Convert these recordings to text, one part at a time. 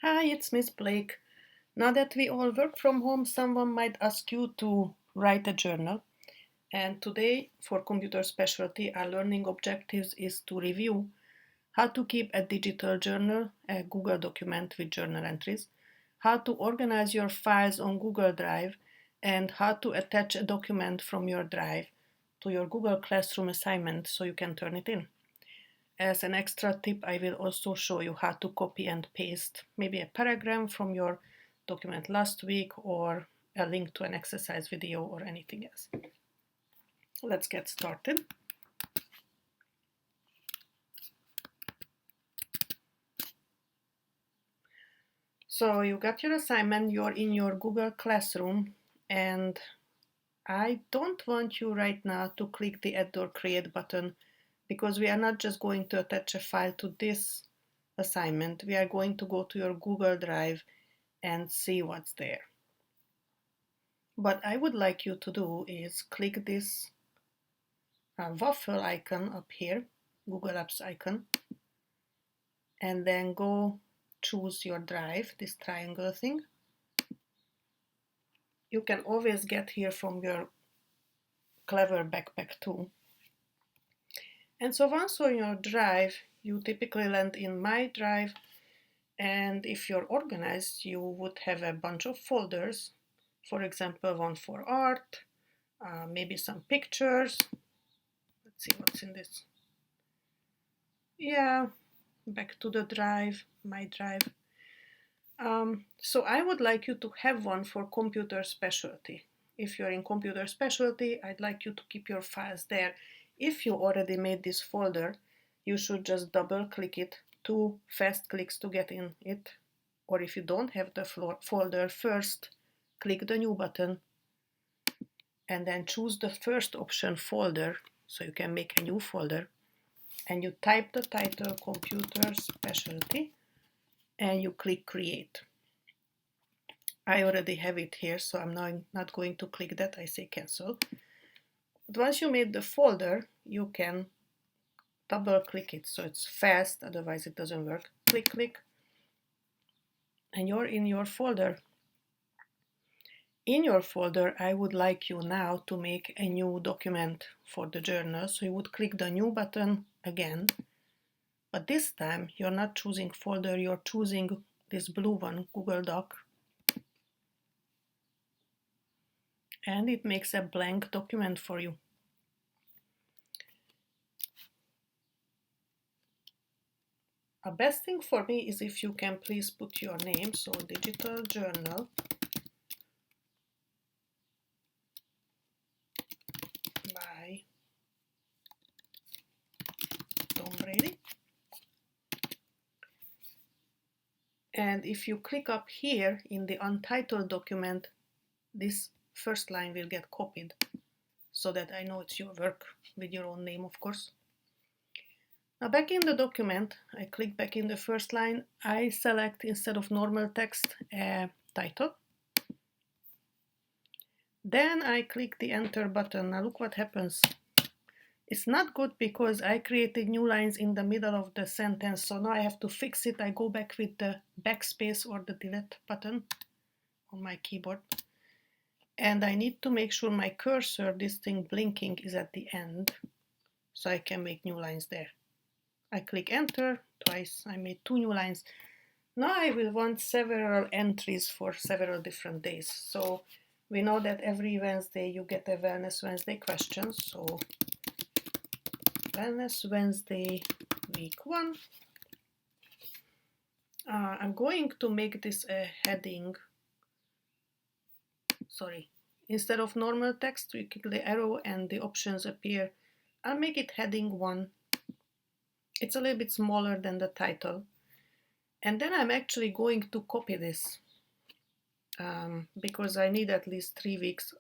Hi, it's Miss Blake. Now that we all work from home, someone might ask you to write a journal. And today, for computer specialty, our learning objectives is to review how to keep a digital journal, a Google document with journal entries, how to organize your files on Google Drive, and how to attach a document from your Drive to your Google Classroom assignment so you can turn it in. As an extra tip, I will also show you how to copy and paste maybe a paragraph from your document last week or a link to an exercise video or anything else. Let's get started. So you got your assignment, you're in your Google Classroom, and I don't want you right now to click the Add or Create button because we are not just going to attach a file to this assignment. We are going to go to your Google Drive and see what's there. What I would like you to do is click this waffle icon up here, Google Apps icon, and then go choose your drive, this triangle thing. You can always get here from your Clever Backpack too. And so once on your drive, you typically land in My Drive, and if you're organized, you would have a bunch of folders. For example, one for art, maybe some pictures. Let's see what's in this. Yeah, back to the drive, My Drive. So I would like you to have one for computer specialty. If you're in computer specialty, I'd like you to keep your files there. If you already made this folder, you should just double click it, 2 fast clicks to get in it. Or if you don't have the folder, first click the new button and then choose the first option, folder, so you can make a new folder. And you type the title computer specialty and you click create. I already have it here, so I'm not going to click that. I say cancel. But once you made the folder, you can double click it so it's fast, otherwise it doesn't work. Click, click, and you're in your folder. In your folder, I would like you now to make a new document for the journal. So you would click the new button again, but this time you're not choosing folder, you're choosing this blue one, Google Doc. And it makes a blank document for you. A best thing for me is if you can please put your name, so Digital Journal by Tom Brady. And if you click up here in the untitled document, this first line will get copied so that I know it's your work with your own name, of course. Now back in the document, I click back in the first line. I select, instead of normal text, a title. Then I click the enter button. Now look what happens. It's not good because I created new lines in the middle of the sentence, so now I have to fix it. I go back with the backspace or the delete button on my keyboard. And I need to make sure my cursor, this thing blinking, is at the end, so I can make new lines there. I click enter twice, I made 2 new lines. Now I will want several entries for several different days. So we know that every Wednesday you get a Wellness Wednesday question. So Wellness Wednesday week 1. I'm going to make this a heading. Sorry, instead of normal text, we click the arrow and the options appear. I'll make it heading 1. It's a little bit smaller than the title. And then I'm actually going to copy this because I need at least 3 weeks.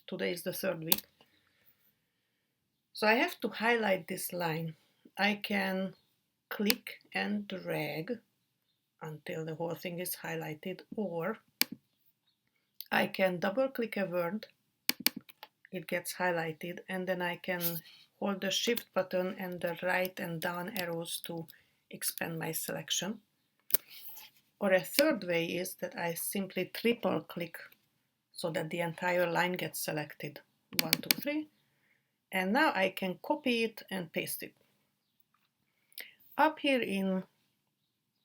Today is the 3rd week. So I have to highlight this line. I can click and drag until the whole thing is highlighted, or I can double click a word, it gets highlighted, and then I can hold the shift button and the right and down arrows to expand my selection. Or a third way is that I simply triple click so that the entire line gets selected. 1, 2, 3. And now I can copy it and paste it. Up here in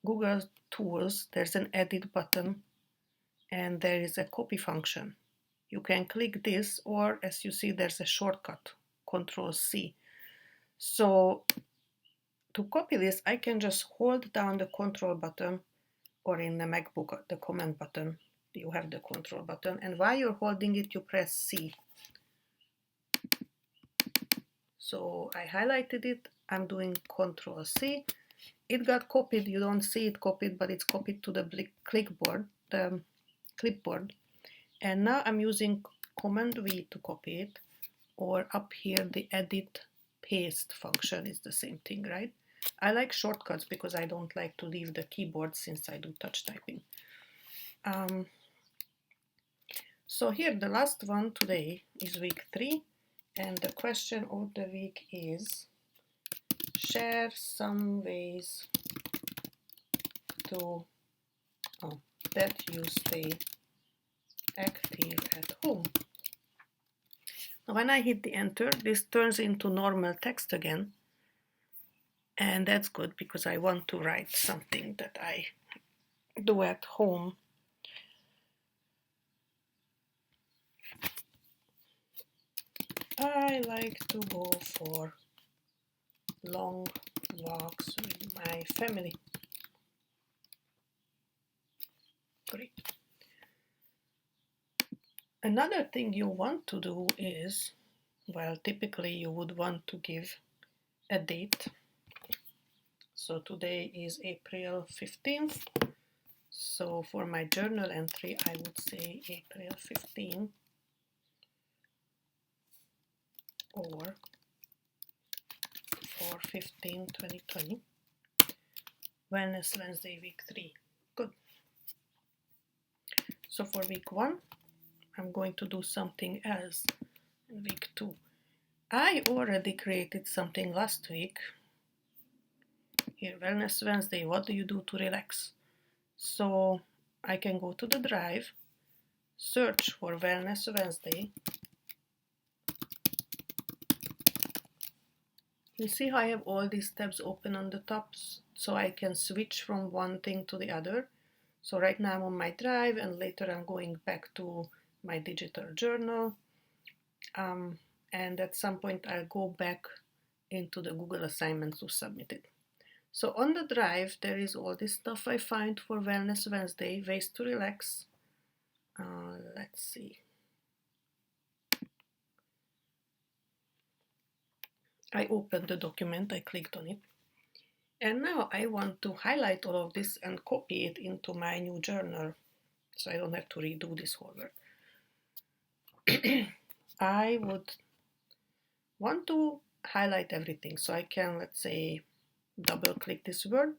Google Tools, there's an edit button and there is a copy function. You can click this, or as you see, there's a shortcut, Control-C. So to copy this, I can just hold down the Control button, or in the MacBook, the Command button, you have the Control button, and while you're holding it, you press C. So I highlighted it, I'm doing Control-C. It got copied, you don't see it copied, but it's copied to the clipboard. And now I'm using Command-V to copy it, or up here the edit paste function is the same thing, right? I like shortcuts because I don't like to leave the keyboard since I do touch typing. So here the last one today is week 3, and the question of the week is share some ways to that you stay active at home. Now when I hit the enter, this turns into normal text again, and that's good because I want to write something that I do at home. I like to go for long walks with my family. Great. Another thing you want to do is, well, typically you would want to give a date. So today is April 15th. So for my journal entry, I would say April 15 or 4/15/2020, Wellness Wednesday, week 3. Good. So for week 1, I'm going to do something else. In week 2, I already created something last week. Here, Wellness Wednesday, what do you do to relax? So I can go to the drive, search for Wellness Wednesday. You see how I have all these tabs open on the top, so I can switch from one thing to the other. So right now I'm on my drive, and later I'm going back to my digital journal. And at some point I'll go back into the Google assignment to submit it. So on the drive, there is all this stuff I find for Wellness Wednesday, ways to relax. Let's see. I opened the document, I clicked on it. And now I want to highlight all of this and copy it into my new journal, so I don't have to redo this whole work. I would want to highlight everything, so I can, let's say, double click this word,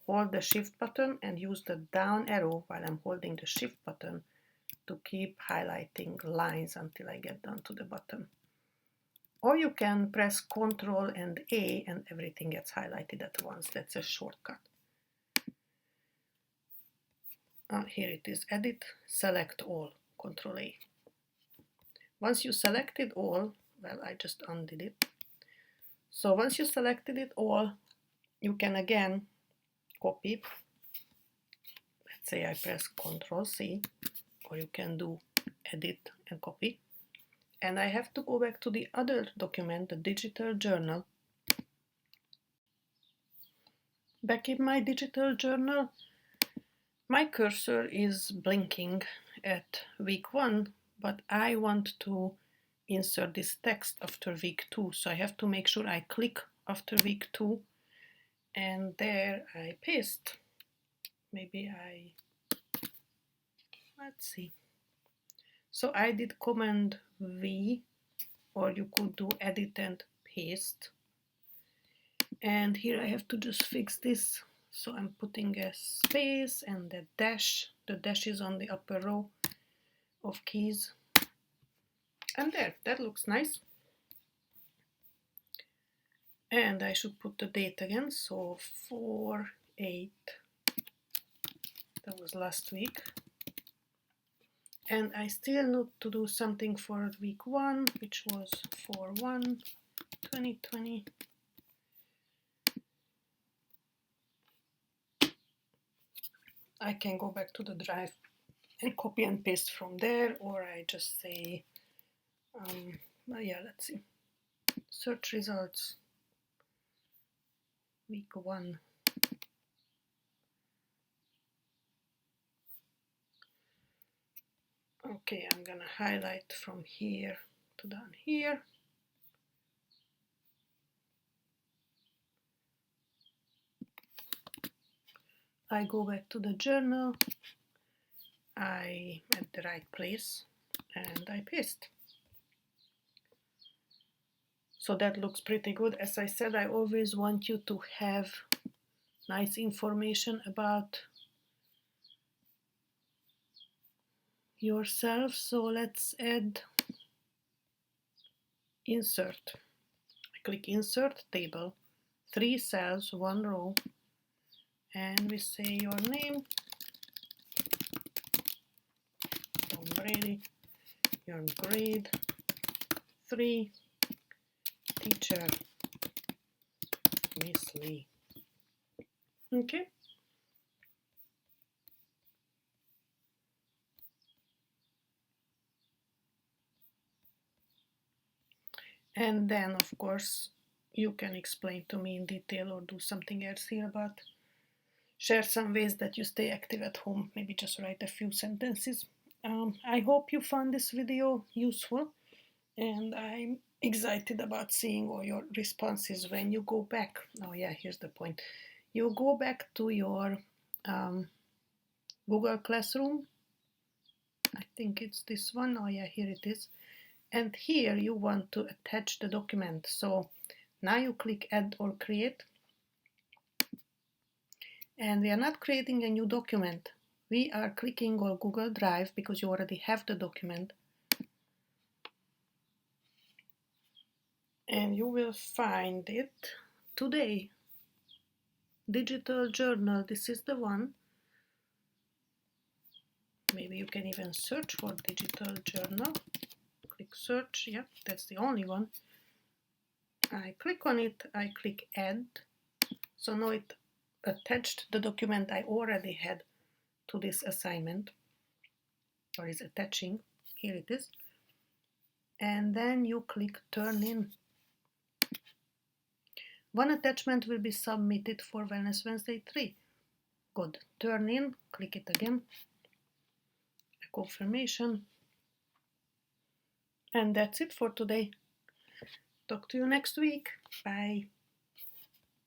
hold the shift button and use the down arrow while I'm holding the shift button to keep highlighting lines until I get down to the bottom. Or you can press Ctrl and A and everything gets highlighted at once. That's a shortcut. Here it is, edit, select all, Ctrl A. Once you selected all, well, I just undid it. So once you selected it all, you can again copy. Let's say I press Ctrl C, or you can do edit and copy. And I have to go back to the other document, the digital journal. Back in my digital journal, my cursor is blinking at week 1, but I want to insert this text after week 2. So I have to make sure I click after week 2, and there I paste. Let's see. So I did Command V, or you could do edit and paste. And here I have to just fix this. So I'm putting a space and a dash. The dash is on the upper row of keys. And there, that looks nice. And I should put the date again. So 4/8 That was last week. And I still need to do something for week 1, which was 4/1/2020. I can go back to the drive and copy and paste from there, or I just say, well, yeah, let's see. Search results, week 1. Okay, I'm gonna highlight from here to down here. I go back to the journal, I at the right place, and I paste. So that looks pretty good. As I said, I always want you to have nice information about yourself. So let's add insert. I click insert table, 3 cells, 1 row, and we say your name, Tom Brady, your grade 3, teacher Miss Lee. Okay. And then, of course, you can explain to me in detail or do something else here about, share some ways that you stay active at home. Maybe just write a few sentences. I hope you found this video useful, and I'm excited about seeing all your responses when you go back. Oh yeah, here's the point. You go back to your Google Classroom. I think it's this one. Oh yeah, here it is. And here you want to attach the document. So now you click add or create. And we are not creating a new document. We are clicking on Google Drive because you already have the document. And you will find it today. Digital journal, this is the one. Maybe you can even search for digital journal. Click search, yeah, that's the only one. I click on it, I click add. So now it attached the document I already had to this assignment, or is attaching. Here it is. And then you click turn in. One attachment will be submitted for Wellness Wednesday 3. Good. Turn in, click it again. A confirmation. And that's it for today. Talk to you next week. Bye.